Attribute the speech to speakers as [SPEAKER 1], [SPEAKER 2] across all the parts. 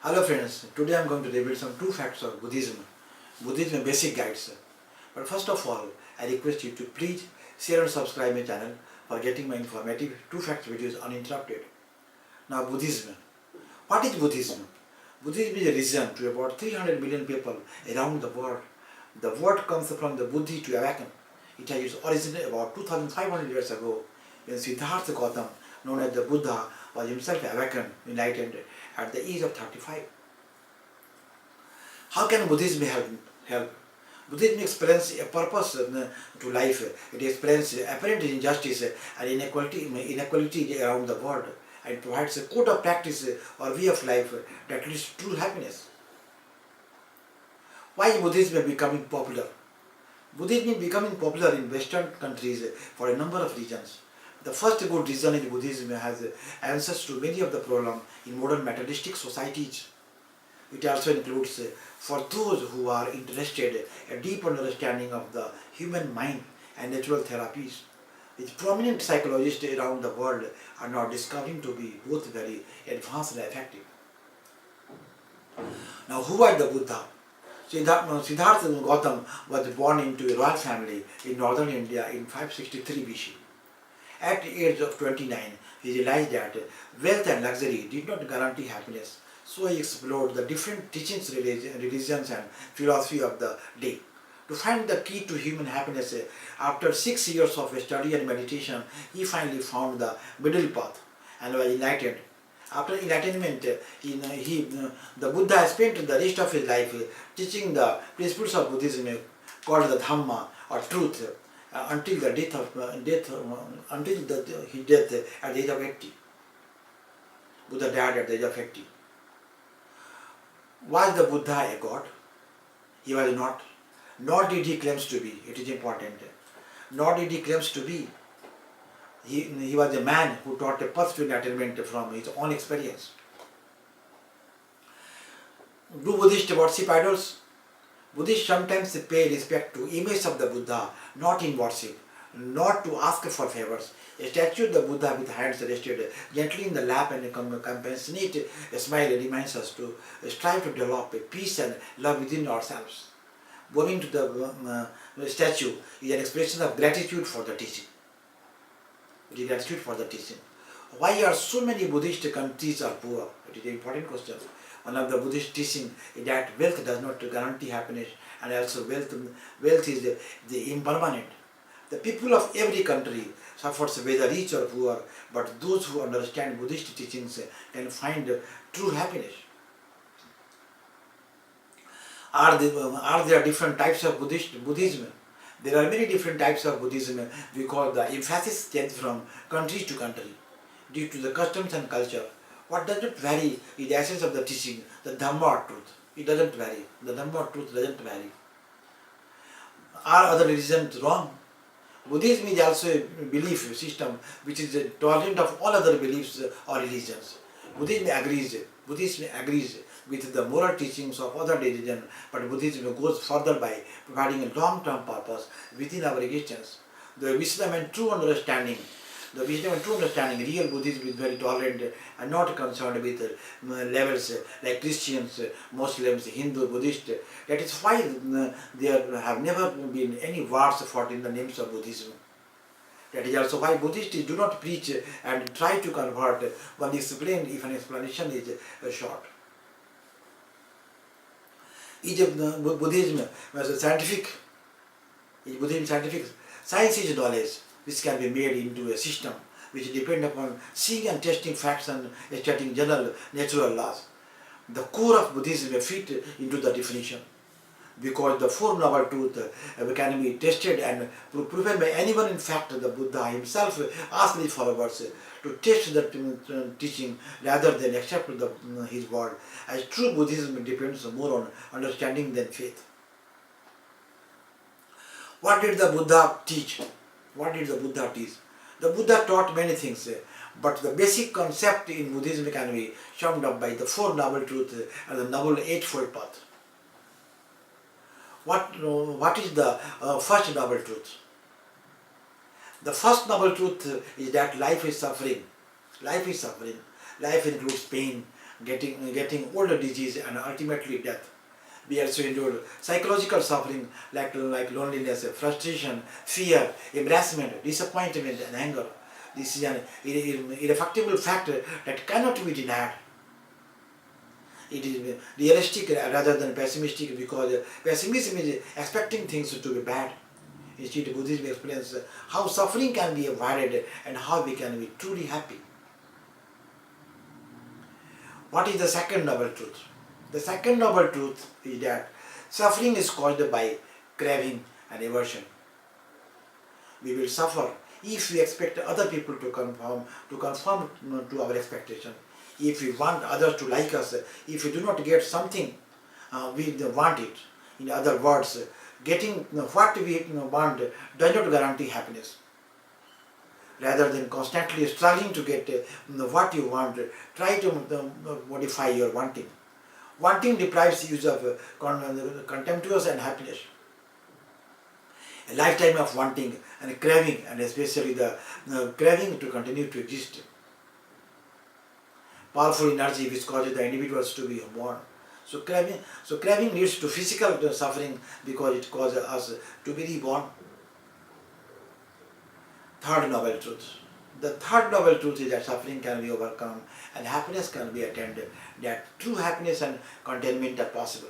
[SPEAKER 1] Hello friends, today I am going to reveal some true facts of Buddhism. Buddhism basic guides. But first of all, I request you to please share and subscribe my channel for getting my informative true facts videos uninterrupted. Now Buddhism. What is Buddhism? Buddhism is a religion to about 300 million people around the world. The word comes from the Buddhi to awaken. It has its origin about 2500 years ago when Siddhartha Gautama, known as the Buddha, was himself awakened, enlightened at the age of 35. How can Buddhism help? Buddhism explains a purpose to life. It explains apparent injustice and inequality around the world, and provides a code of practice or way of life that leads to true happiness. Why is Buddhism becoming popular? Buddhism is becoming popular in Western countries for a number of reasons. The first good reason is Buddhism has answers to many of the problems in modern materialistic societies. It also includes, for those who are interested, a deep understanding of the human mind and natural therapies, which prominent psychologists around the world are now discovering to be both very advanced and effective. Now, who was the Buddha? Siddhartha Gautama was born into a royal family in northern India in 563 BC. At the age of 29, he realized that wealth and luxury did not guarantee happiness, so he explored the different teachings, religions and philosophy of the day. To find the key to human happiness, after 6 years of study and meditation, he finally found the middle path and was enlightened. After enlightenment, the Buddha spent the rest of his life teaching the principles of Buddhism called the Dhamma or truth until the his death at the age of 80. Buddha died at the age of 80. Was the Buddha a god? He was not. Nor did he claim to be. It is important. Nor did he claim to be. He was a man who taught a path to enlightenment from his own experience. Do Buddhists worship idols? Buddhists sometimes pay respect to images of the Buddha, not in worship, not to ask for favors. A statue of the Buddha with hands rested gently in the lap and a compassionate smile reminds us to strive to develop a peace and love within ourselves. Bowing to the statue is an expression of gratitude for the teaching. It is gratitude for the teaching. Why are so many Buddhist countries are poor? It is an important question. One of the Buddhist teaching is that wealth does not guarantee happiness, and also wealth is the impermanent. The people of every country suffers whether rich or poor, but those who understand Buddhist teachings can find true happiness. Are there different types of Buddhism? There are many different types of Buddhism because the emphasis changes from country to country due to the customs and culture. What does not vary is the essence of the teaching, the Dhamma or truth. It doesn't vary. The Dhamma or truth doesn't vary. Are other religions wrong? Buddhism is also a belief system which is tolerant of all other beliefs or religions. Buddhism agrees with the moral teachings of other religions, but Buddhism goes further by providing a long-term purpose within our existence. The wisdom and true understanding, real Buddhism is very tolerant and not concerned with levels like Christians, Muslims, Hindu, Buddhist. That is why there have never been any wars fought in the names of Buddhism. That is also why Buddhists do not preach and try to convert when explained if an explanation is short. Buddhism scientific? Is Buddhism scientific? Science is knowledge which can be made into a system which depends upon seeing and testing facts and studying general natural laws. The core of Buddhism fit into the definition because the Four Noble Truths can be tested and proven by anyone. In fact, the Buddha himself asked his followers to test the teaching rather than accept his word, as true Buddhism depends more on understanding than faith. What did the Buddha teach? What did the Buddha teach? The Buddha taught many things, but the basic concept in Buddhism can be summed up by the Four Noble Truths and the Noble Eightfold Path. What is the first noble truth? The first noble truth is that life is suffering. Life is suffering. Life includes pain, getting older disease and ultimately death. We also endure psychological suffering like loneliness, frustration, fear, embarrassment, disappointment, and anger. This is an irrefutable factor that cannot be denied. It is realistic rather than pessimistic, because pessimism is expecting things to be bad. Instead, Buddhism explains how suffering can be avoided and how we can be truly happy. What is the second noble truth? The second noble truth is that suffering is caused by craving and aversion. We will suffer if we expect other people to conform to our expectation. If we want others to like us, if we do not get something, we want it. In other words, getting what we want does not guarantee happiness. Rather than constantly struggling to get what you want, try to modify your wanting. Wanting deprives you of contemptuous and happiness. A lifetime of wanting and craving, and especially the craving to continue to exist. Powerful energy which causes the individuals to be born. So craving leads to physical suffering because it causes us to be reborn. Third noble truth. The third noble truth is that suffering can be overcome and happiness can be attained. That true happiness and contentment are possible.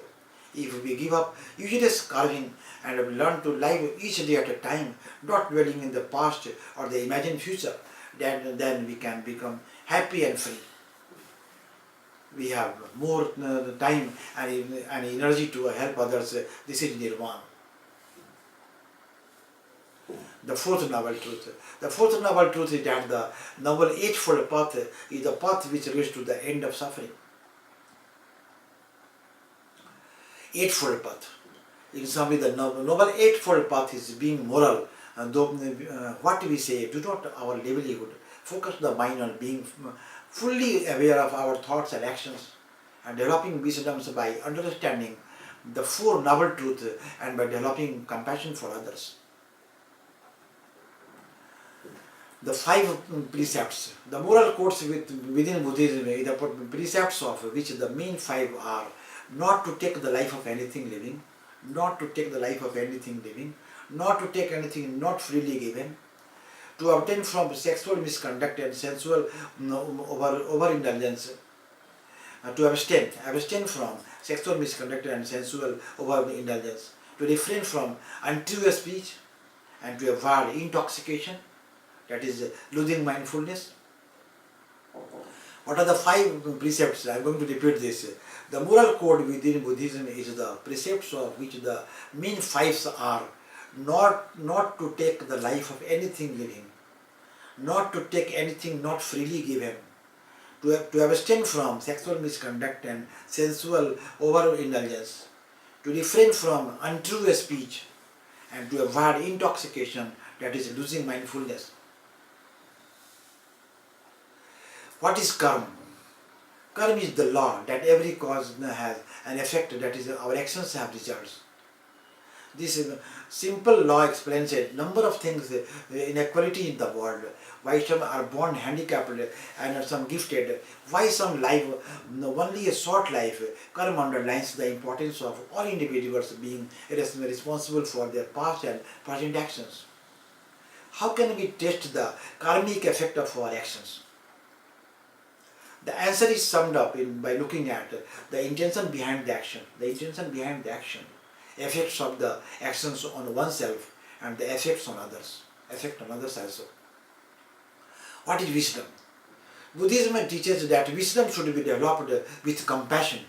[SPEAKER 1] If we give up useless carving and learn to live each day at a time, not dwelling in the past or the imagined future, then we can become happy and free. We have more time and energy to help others. This is nirvana. The fourth noble truth. The fourth noble truth is that the noble eightfold path is the path which leads to the end of suffering. Eightfold path. In some way, the noble eightfold path is being moral. And though what we say, do not our livelihood. Focus the mind on being fully aware of our thoughts and actions, and developing wisdoms by understanding the four noble truths and by developing compassion for others. The five precepts, the moral codes within Buddhism, the precepts of which the main five are: not to take the life of anything living, not to take the life of anything living, not to take anything not freely given, to abstain from sexual misconduct and sensual overindulgence, to abstain from sexual misconduct and sensual overindulgence, to refrain from untrue speech, and to avoid intoxication, that is losing mindfulness. What are the five precepts? I am going to repeat this. The moral code within Buddhism is the precepts of which the main fives are: not to take the life of anything living, not to take anything not freely given, to abstain from sexual misconduct and sensual overindulgence, to refrain from untrue speech, and to avoid intoxication, that is losing mindfulness. What is karma? Karma is the law that every cause has an effect, that is our actions have results. This simple law explains a number of things, inequality in the world, why some are born handicapped and some gifted, why some live only a short life. Karma underlines the importance of all individuals being responsible for their past and present actions. How can we test the karmic effect of our actions? The answer is summed up by looking at the intention behind the action. The intention behind the action, effects of the actions on oneself and the effects on others, effect on others also. What is wisdom? Buddhism teaches that wisdom should be developed with compassion.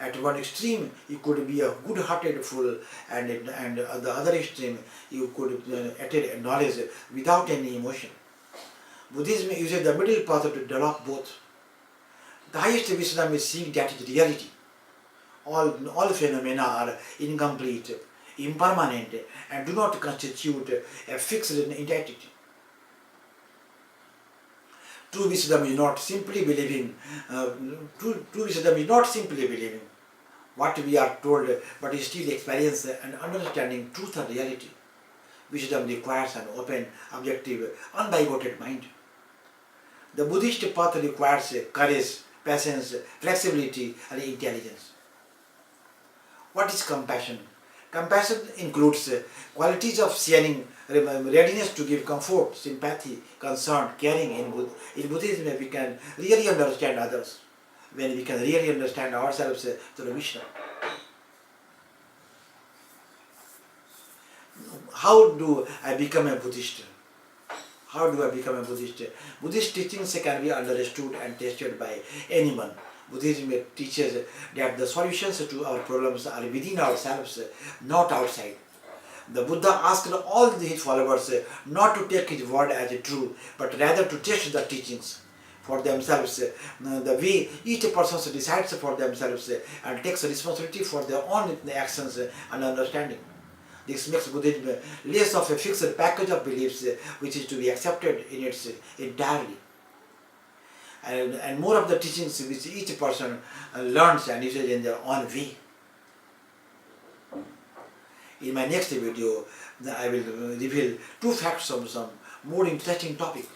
[SPEAKER 1] At one extreme, you could be a good-hearted fool, and at the other extreme, you could attain knowledge without any emotion. Buddhism uses the middle path to develop both. The highest wisdom is seeing that is reality. All phenomena are incomplete, impermanent, and do not constitute a fixed entity. True wisdom is not simply believing. True wisdom is not simply believing what we are told, but is still experience and understanding truth and reality. Wisdom requires an open, objective, undivided mind. The Buddhist path requires courage patience, flexibility, and intelligence. What is compassion? Compassion includes qualities of sharing, readiness to give comfort, sympathy, concern, caring. In Buddhism, we can really understand others when we can really understand ourselves through Vishnu. How do I become a Buddhist? How do I become a Buddhist? Buddhist teachings can be understood and tested by anyone. Buddhism teaches that the solutions to our problems are within ourselves, not outside. The Buddha asked all his followers not to take his word as true, but rather to test the teachings for themselves. The way each person decides for themselves and takes responsibility for their own actions and understanding. This makes Buddhism less of a fixed package of beliefs which is to be accepted in its entirely, and more of the teachings which each person learns and uses in their own way. In my next video, I will reveal two facts of some more interesting topic.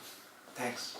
[SPEAKER 1] Thanks.